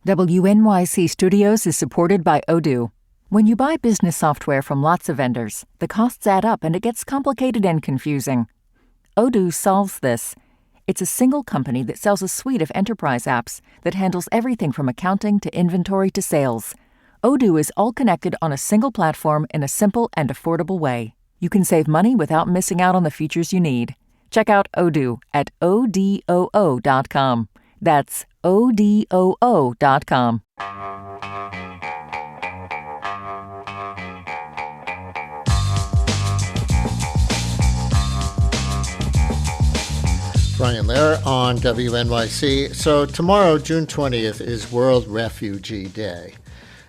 WNYC Studios is supported by Odoo. When you buy business software from lots of vendors, the costs add up and it gets complicated and confusing. Odoo solves this. It's a single company that sells a suite of enterprise apps that handles everything from accounting to inventory to sales. Odoo is all connected on a single platform in a simple and affordable way. You can save money without missing out on the features you need. Check out Odoo at odoo.com. That's odoo.com. Brian Lehrer on WNYC. So tomorrow, June 20th, is World Refugee Day.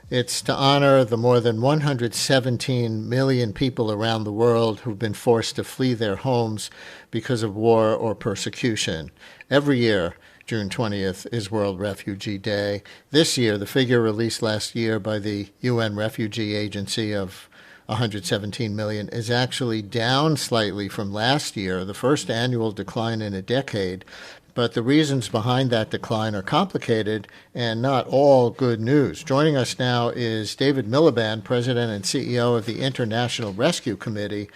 It's to honor the more than 117 million people around the world who've been forced to flee their homes because of war or persecution. Every year, June 20th is World Refugee Day. This year, the figure released last year by the UN Refugee Agency of 117 million is actually down slightly from last year, the first annual decline in a decade. But the reasons behind that decline are complicated and not all good news. Joining us now is David Miliband, President and CEO of the International Rescue Committee.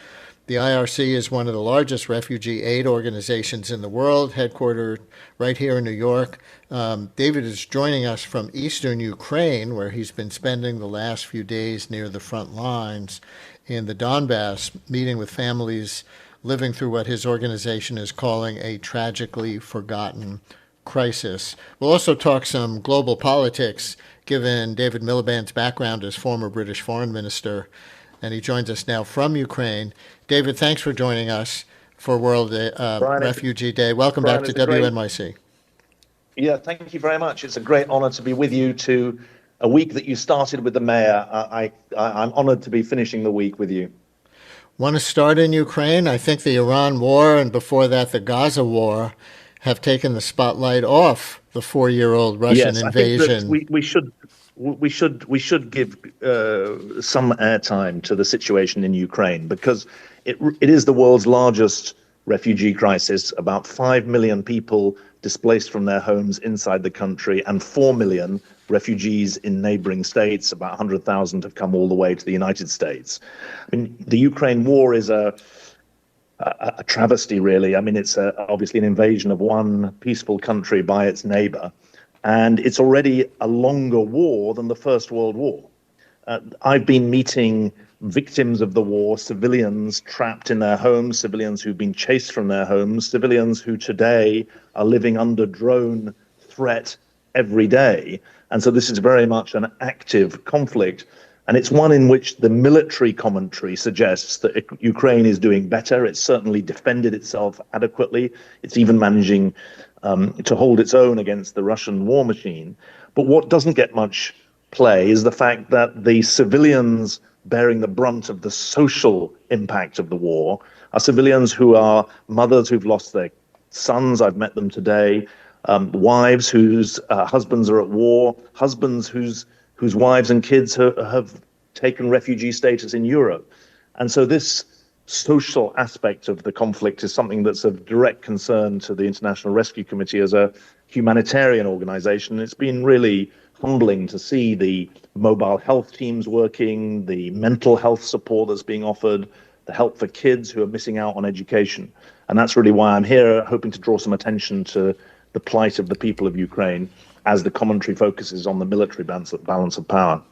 The IRC is one of the largest refugee aid organizations in the world, headquartered right here in New York. David is joining us from eastern Ukraine, where he's been spending the last few days near the front lines in the Donbass, meeting with families living through what his organization is calling a tragically forgotten crisis. We'll also talk some global politics, given David Miliband's background as former British foreign minister, and he joins us now from Ukraine. David, thanks for joining us for World Refugee Day. Welcome back to WNYC. Yeah, thank you very much. It's a great honor to be with you to a week that you started with the mayor. I'm honored to be finishing the week with you. Want to start in Ukraine? I think the Iran war and before that the Gaza war have taken the spotlight off the 4-year-old Russian invasion. I think that we should give some airtime to the situation in Ukraine because it is the world's largest refugee crisis. About 5 million people displaced from their homes inside the country and 4 million refugees in neighboring states. About 100,000 have come all the way to the United States. I mean, the Ukraine war is a travesty, really. I mean, it's obviously an invasion of one peaceful country by its neighbor, and it's already a longer war than the First World War. I've been meeting victims of the war, civilians trapped in their homes, civilians who've been chased from their homes, civilians who today are living under drone threat every day. And so this is very much an active conflict. And it's one in which the military commentary suggests that Ukraine is doing better. It's certainly defended itself adequately. It's even managing to hold its own against the Russian war machine. But what doesn't get much play is the fact that the civilians bearing the brunt of the social impact of the war are civilians who are mothers who've lost their sons. I've met them today. Wives whose husbands are at war, husbands whose wives and kids have taken refugee status in Europe. And so this social aspect of the conflict is something that's of direct concern to the International Rescue Committee as a humanitarian organization. It's been really humbling to see the mobile health teams working, the mental health support that's being offered, the help for kids who are missing out on education. And that's really why I'm here, hoping to draw some attention to the plight of the people of Ukraine as the commentary focuses on the military balance of power.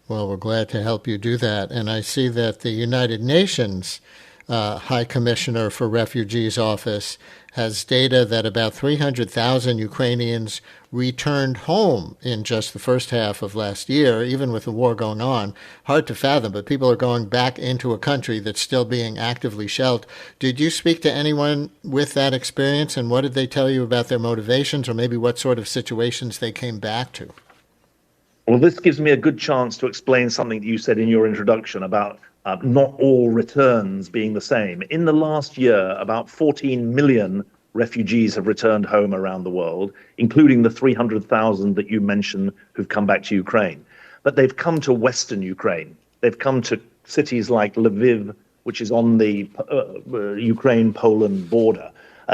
Well, we're glad to help you do that. And I see that the United Nations High Commissioner for Refugees office has data that about 300,000 Ukrainians returned home in just the first half of last year, even with the war going on. Hard to fathom, but people are going back into a country that's still being actively shelled. Did you speak to anyone with that experience, and what did they tell you about their motivations, or maybe what sort of situations they came back to? Well, this gives me a good chance to explain something that you said in your introduction about not all returns being the same. In the last year, about 14 million refugees have returned home around the world, including the 300,000 that you mentioned who've come back to Ukraine. But they've come to Western Ukraine. They've come to cities like Lviv, which is on the Ukraine-Poland border.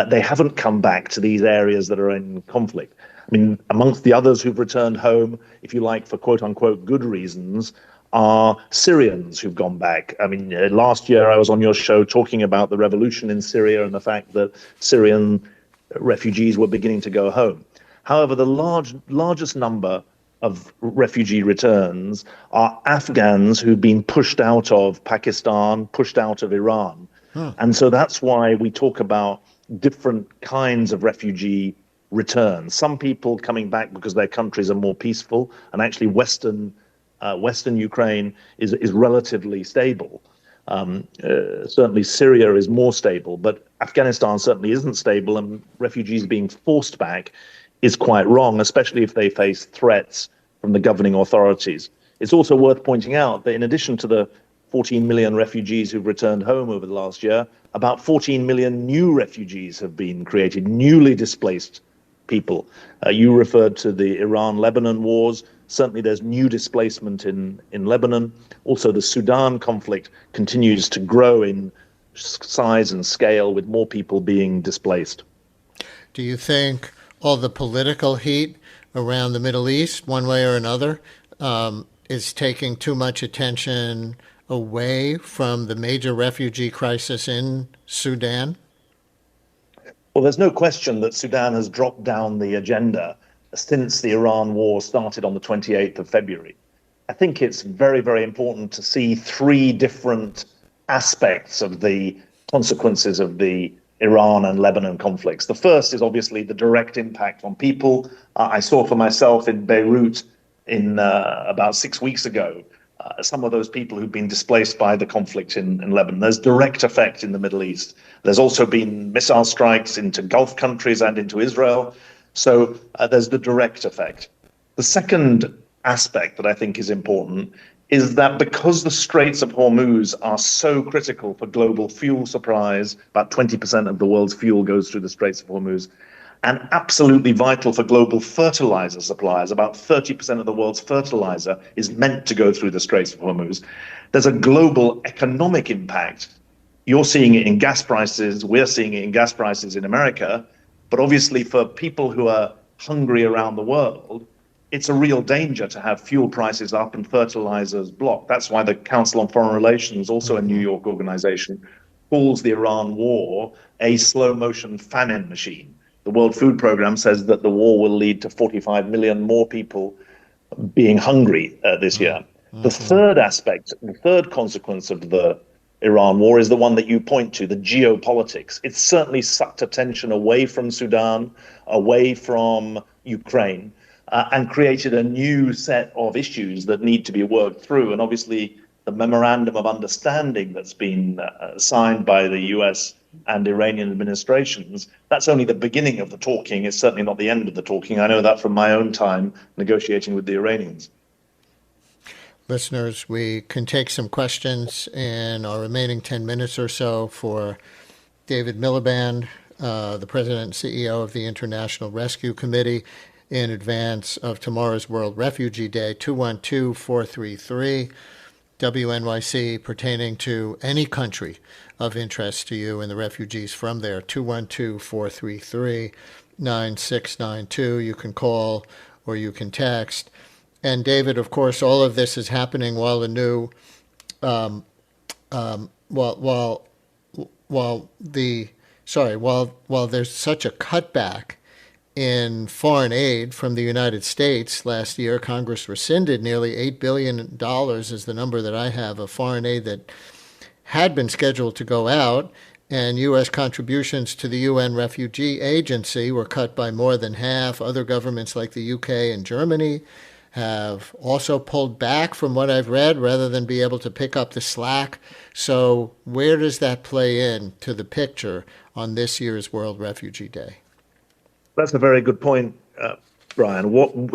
They haven't come back to these areas that are in conflict. I mean, amongst the others who've returned home, if you like, for quote unquote good reasons, are Syrians who've gone back. I mean, last year I was on your show talking about the revolution in Syria and the fact that Syrian refugees were beginning to go home. However, the largest number of refugee returns are Afghans who've been pushed out of Pakistan, pushed out of Iran. And so that's why we talk about different kinds of refugee returns. Some people coming back because their countries are more peaceful, and actually Western Ukraine is relatively stable. Certainly Syria is more stable, but Afghanistan certainly isn't stable, and refugees being forced back is quite wrong, especially if they face threats from the governing authorities. It's also worth pointing out that in addition to the 14 million refugees who've returned home over the last year, about 14 million new refugees have been created, newly displaced people. You referred to the Iran-Lebanon wars. Certainly there's new displacement in Lebanon. Also, the Sudan conflict continues to grow in size and scale, with more people being displaced. Do you think all the political heat around the Middle East, one way or another, is taking too much attention away from the major refugee crisis in Sudan? Well, there's no question that Sudan has dropped down the agenda since the Iran war started on the 28th of February. I think it's very, very important to see three different aspects of the consequences of the Iran and Lebanon conflicts. The first is obviously the direct impact on people. I saw for myself in Beirut about 6 weeks ago, some of those people who've been displaced by the conflict in Lebanon. There's direct effect in the Middle East. There's also been missile strikes into Gulf countries and into Israel. So there's the direct effect. The second aspect that I think is important is that because the Straits of Hormuz are so critical for global fuel supplies, about 20% of the world's fuel goes through the Straits of Hormuz, and absolutely vital for global fertilizer supplies. About 30% of the world's fertilizer is meant to go through the Straits of Hormuz. There's a global economic impact. You're seeing it in gas prices. We're seeing it in gas prices in America. But obviously for people who are hungry around the world, it's a real danger to have fuel prices up and fertilizers blocked. That's why the Council on Foreign Relations, also a New York organization, calls the Iran war a slow motion famine machine. The World Food Programme says that the war will lead to 45 million more people being hungry this year. The third aspect, the third consequence of the Iran war is the one that you point to, the geopolitics. It's certainly sucked attention away from Sudan, away from Ukraine, and created a new set of issues that need to be worked through. And obviously, the memorandum of understanding that's been signed by the US and Iranian administrations, that's only the beginning of the talking. It's certainly not the end of the talking. I know that from my own time negotiating with the Iranians. Listeners, we can take some questions in our remaining 10 minutes or so for David Miliband, the President and CEO of the International Rescue Committee, in advance of tomorrow's World Refugee Day. 212-433 WNYC, pertaining to any country of interest to you and the refugees from there. 212-433-9692. You can call or you can text. And David, of course, all of this is happening while the new, while there's such a cutback in foreign aid from the United States. Last year, Congress rescinded nearly $8 billion is the number that I have of foreign aid that had been scheduled to go out, and U.S. contributions to the UN Refugee Agency were cut by more than half. Other governments like the UK and Germany have also pulled back from what I've read rather than be able to pick up the slack. So where does that play in to the picture on this year's World Refugee Day? That's a very good point, Brian.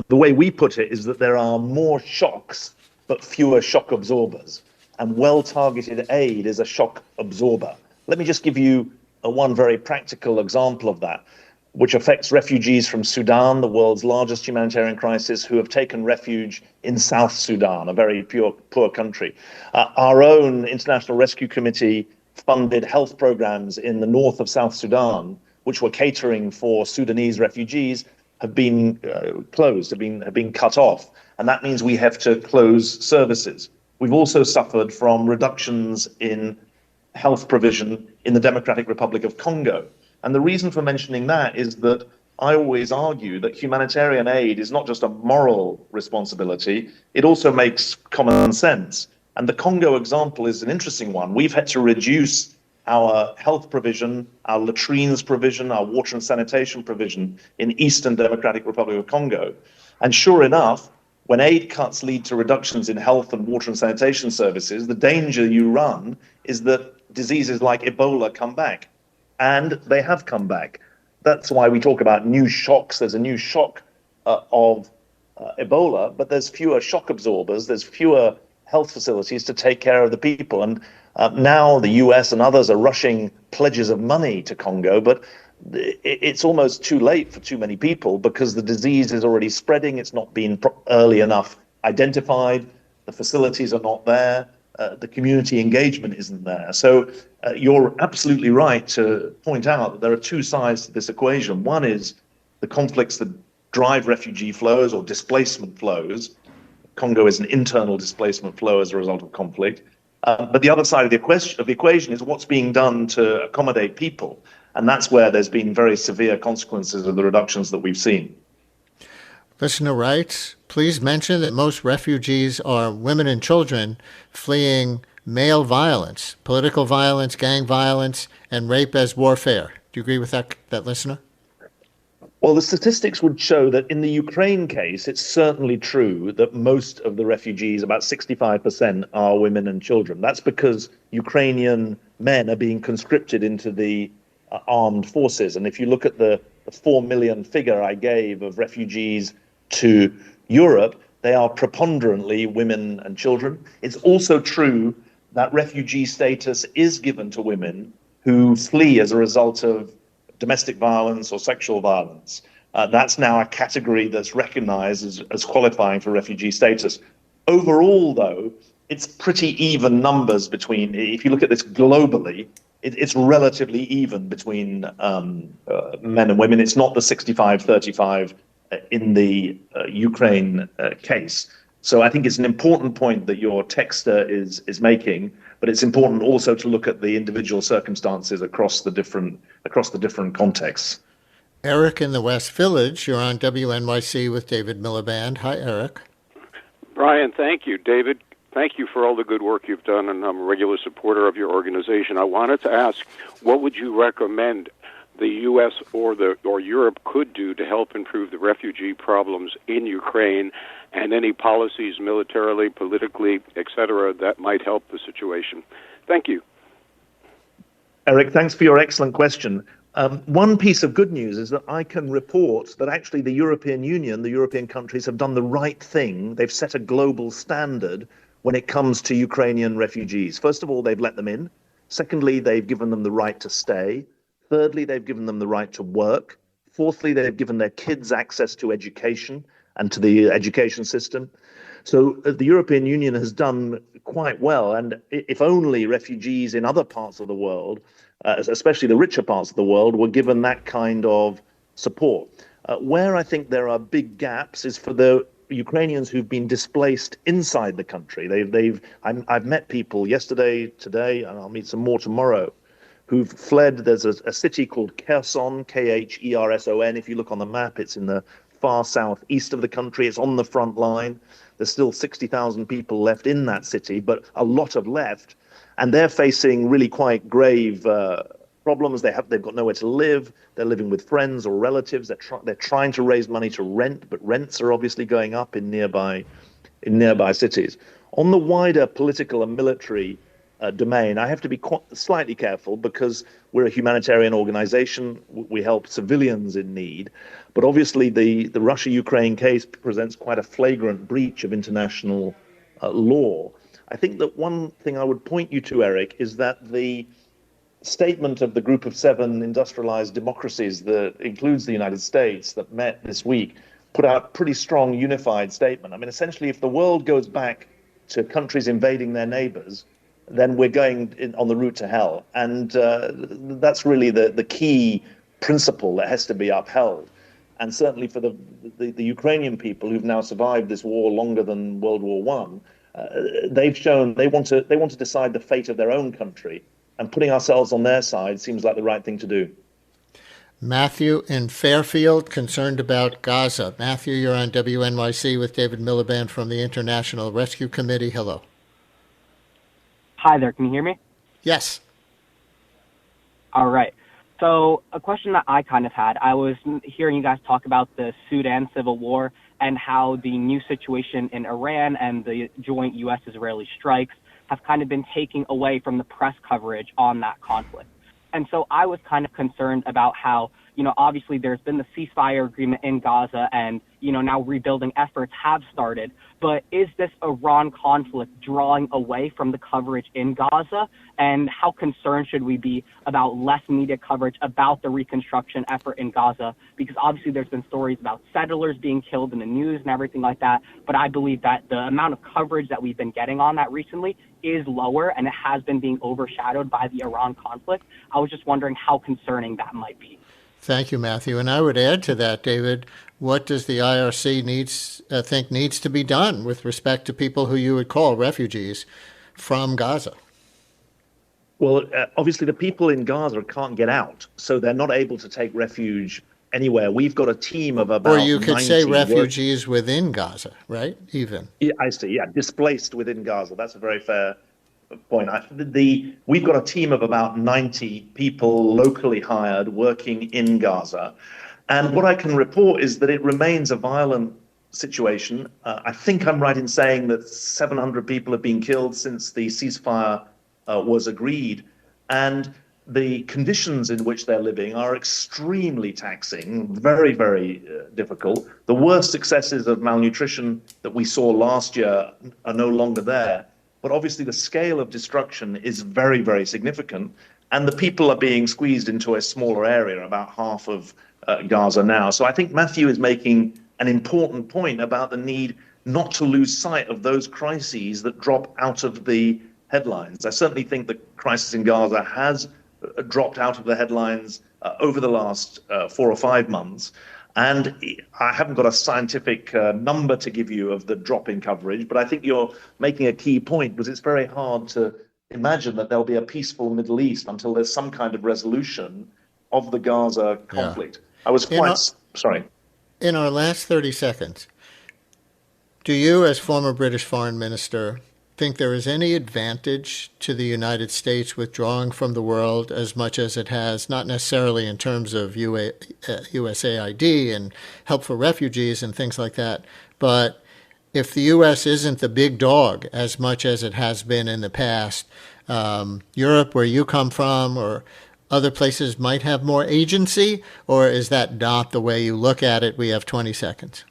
The way we put it is that there are more shocks, but fewer shock absorbers. And well-targeted aid is a shock absorber. Let me just give you one very practical example of that, which affects refugees from Sudan, the world's largest humanitarian crisis, who have taken refuge in South Sudan, a very poor country. Our own International Rescue Committee funded health programs in the north of South Sudan which were catering for Sudanese refugees, have been closed, have been cut off. And that means we have to close services. We've also suffered from reductions in health provision in the Democratic Republic of Congo. And the reason for mentioning that is that I always argue that humanitarian aid is not just a moral responsibility, it also makes common sense. And the Congo example is an interesting one. We've had to reduce our health provision, our latrines provision, our water and sanitation provision in Eastern Democratic Republic of Congo. And sure enough, when aid cuts lead to reductions in health and water and sanitation services, the danger you run is that diseases like Ebola come back. And they have come back. That's why we talk about new shocks. There's a new shock of Ebola, but there's fewer shock absorbers, there's fewer health facilities to take care of the people. And now the US and others are rushing pledges of money to Congo, but it's almost too late for too many people because the disease is already spreading. It's not been early enough identified. The facilities are not there. The community engagement isn't there. So you're absolutely right to point out that there are two sides to this equation. One is the conflicts that drive refugee flows or displacement flows. Congo is an internal displacement flow as a result of conflict. But the other side of the equation is what's being done to accommodate people. And that's where there's been very severe consequences of the reductions that we've seen. Listener writes, please mention that most refugees are women and children fleeing male violence, political violence, gang violence, and rape as warfare. Do you agree with that listener? Well, the statistics would show that in the Ukraine case, it's certainly true that most of the refugees, about 65%, are women and children. That's because Ukrainian men are being conscripted into the armed forces. And if you look at the 4 million figure I gave of refugees to Europe, they are preponderantly women and children. It's also true that refugee status is given to women who flee as a result of domestic violence or sexual violence. That's now a category that's recognized as qualifying for refugee status. Overall, though, it's pretty even numbers between, if you look at this globally, it's relatively even between men and women. It's not the 65-35 in the Ukraine case. So I think it's an important point that your texter is making, but it's important also to look at the individual circumstances across the different contexts. Eric in the West Village, you're on WNYC with David Miliband. Hi, Eric. Brian, thank you. David, thank you for all the good work you've done, and I'm a regular supporter of your organization. I wanted to ask, what would you recommend the U.S. or Europe could do to help improve the refugee problems in Ukraine, and any policies militarily, politically, etc., that might help the situation? Thank you. Eric, thanks for your excellent question. One piece of good news is that I can report that actually the European Union, the European countries, have done the right thing. They've set a global standard when it comes to Ukrainian refugees. First of all, they've let them in. Secondly, they've given them the right to stay. Thirdly, they've given them the right to work. Fourthly, they've given their kids access to education and to the education system. So the European Union has done quite well. And if only refugees in other parts of the world, especially the richer parts of the world, were given that kind of support. Where I think there are big gaps is for the Ukrainians who've been displaced inside the country. I've met people yesterday, today, and I'll meet some more tomorrow, who've fled. There's a city called Kherson, Kherson. If you look on the map, it's in the far southeast of the country. It's on the front line. There's still 60,000 people left in that city, but a lot have left, and they're facing really quite grave problems. They've got nowhere to live. They're living with friends or relatives. They're trying to raise money to rent, but rents are obviously going up in nearby cities. On the wider political and military domain, I have to be slightly careful because we're a humanitarian organization. We help civilians in need. But obviously the Russia-Ukraine case presents quite a flagrant breach of international law. I think that one thing I would point you to, Eric, is that the statement of the Group of 7 industrialized democracies that includes the United States that met this week put out a pretty strong unified statement. I mean, essentially, if the world goes back to countries invading their neighbors, then we're going on the route to hell. And that's really the key principle that has to be upheld. And certainly for the Ukrainian people who've now survived this war longer than World War One, they've shown they want to decide the fate of their own country, and putting ourselves on their side seems like the right thing to do. Matthew in Fairfield, concerned about Gaza. Matthew, you're on WNYC with David Miliband from the International Rescue Committee. Hello. Hi there. Can you hear me? Yes. All right. So a question that I kind of had, I was hearing you guys talk about the Sudan civil war and how the new situation in Iran and the joint U.S.-Israeli strikes have kind of been taking away from the press coverage on that conflict. And so I was kind of concerned about how, obviously there's been the ceasefire agreement in Gaza and, now rebuilding efforts have started. But is this Iran conflict drawing away from the coverage in Gaza? And how concerned should we be about less media coverage about the reconstruction effort in Gaza? Because obviously there's been stories about settlers being killed in the news and everything like that. But I believe that the amount of coverage that we've been getting on that recently is lower, and it has been being overshadowed by the Iran conflict. I was just wondering how concerning that might be. Thank you, Matthew. And I would add to that, David, what does the IRC think needs to be done with respect to people who you would call refugees from Gaza? Well, obviously the people in Gaza can't get out, so they're not able to take refuge anywhere. We've got a team of about 90. Or you could say refugees within Gaza, right? Even. Yeah, I see. Yeah, displaced within Gaza. That's a very fair point. We've got a team of about 90 people locally hired working in Gaza. And what I can report is that it remains a violent situation. I think I'm right in saying that 700 people have been killed since the ceasefire was agreed. And the conditions in which they're living are extremely taxing, very, very difficult. The worst successes of malnutrition that we saw last year are no longer there. But obviously the scale of destruction is very, very significant. And the people are being squeezed into a smaller area, about half of Gaza now. So I think Matthew is making an important point about the need not to lose sight of those crises that drop out of the headlines. I certainly think the crisis in Gaza has dropped out of the headlines over the last 4 or 5 months. And I haven't got a scientific number to give you of the drop in coverage, but I think you're making a key point, because it's very hard to imagine that there'll be a peaceful Middle East until there's some kind of resolution of the Gaza conflict. Yeah. I was quite sorry. In our last 30 seconds, do you, as former British foreign minister, think there is any advantage to the United States withdrawing from the world as much as it has, not necessarily in terms of USAID and help for refugees and things like that, but if the U.S. isn't the big dog as much as it has been in the past, Europe, where you come from, or other places might have more agency, or is that not the way you look at it? We have 20 seconds.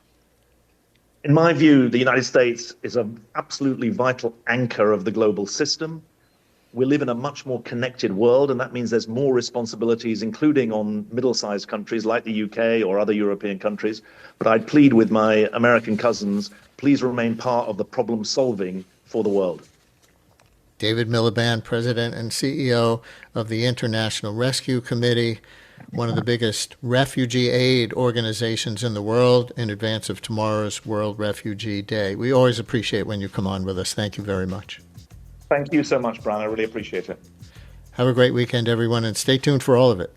In my view, the United States is an absolutely vital anchor of the global system. We live in a much more connected world, and that means there's more responsibilities, including on middle-sized countries like the UK or other European countries. But I'd plead with my American cousins, please remain part of the problem solving for the world. David Miliband, President and CEO of the International Rescue Committee, one of the biggest refugee aid organizations in the world, in advance of tomorrow's World Refugee Day. We always appreciate when you come on with us. Thank you very much. Thank you so much, Brian. I really appreciate it. Have a great weekend, everyone, and stay tuned for all of it.